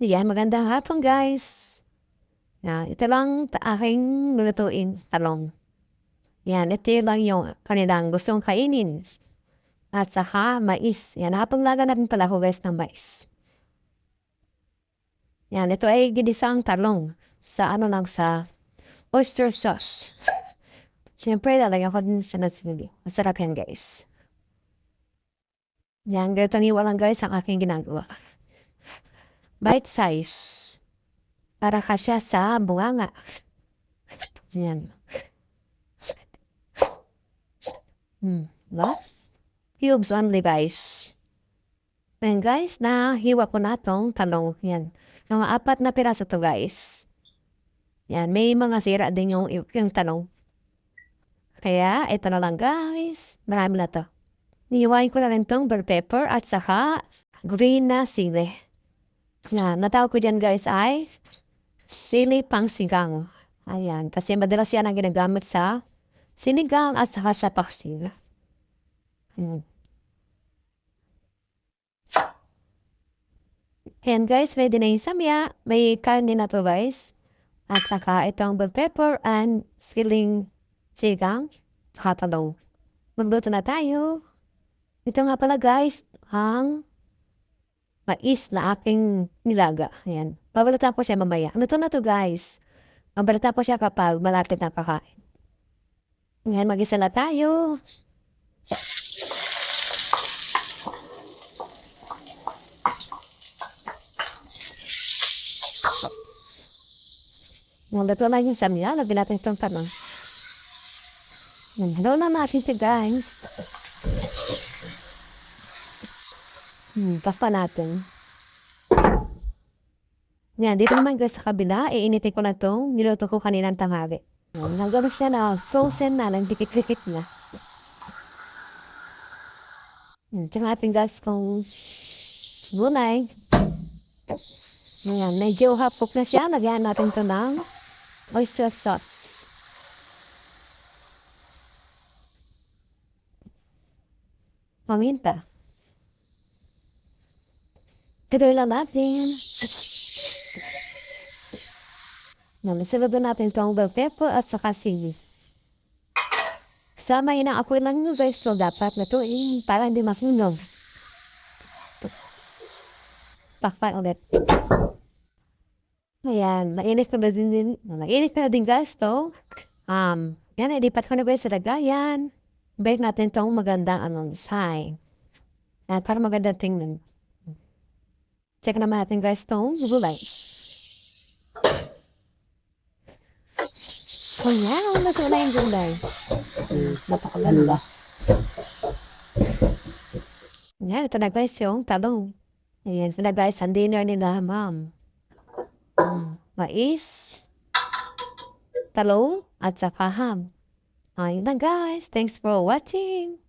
Yan, magandang hapon guys. Ito lang aking lulutuin, talong. Yan, ito lang yung kanilang gustong kainin. At saka mais. Yan, hapaglaga na rin pala ako guys ng mais. Yan, ito ay ginisang talong sa sa oyster sauce. Siyempre, lalagyan ko din siya ng sili. Masarap yan guys. Yan, ganito niwa lang guys ang aking ginagawa. Bite size. Para kasya sa bunganga. Yan. Diba? Cubes only guys. Ayan guys, hiwa ko na tong talong. Yan. Mga 4 na piraso to guys. Yan, may mga sira din yung talong. Kaya, ito na lang guys. Marami na to. Nihiwain ko na rin tong bell pepper at saka green na sili. Yan, natawag ko dyan guys ay sili pang sigang. Ayan, kasi madalas yan ang ginagamit sa sinigang at saka sa paksiw. Ayan guys, ready na yung samya. May karne na to guys. At saka itong bell pepper and siling sigang. Saka talong. Magluto na tayo. Ito nga pala guys, ang mais na aking nilaga. Ayan. Babalatan po siya mamaya. Luto na to guys. Babalatan po siya kapag malapit na kakain. Ayan, mag-isa na tayo. Luto na yung samya. Lagyan natin itong tanong. Hello na natin si guys. Pasta natin. Yan, dito naman guys sa kabila, iinitin ko na itong niluto ko kaninang tanghali. Nagano siya na frozen na, nagdikit-dikit na. Tsaka natin guys kung gulay. Yan, medyo hapok na siya. Lagyan natin ito ng oyster sauce. Paminta. Tuloy lang natin. Nasunod natin itong bell pepper at saka sili. Sama yun ang apoy lang nyo guys. So dapat natuin para hindi masunog. Pakpan ulit. Ayan, mainit ko na din guys to. Yan, ilipat ko na guys sa lagayan. Bake natin itong magandang sign. Yan, para magandang tingnan. Check naman natin guys itong gulay. So yan, nato na yung gulay. Napakaganda. Yan, ito na guys yung talong. Ayan, ito na guys, ang dinner nila, ma'am. Mais, talong, at saka ham. Ayun na guys, thanks for watching.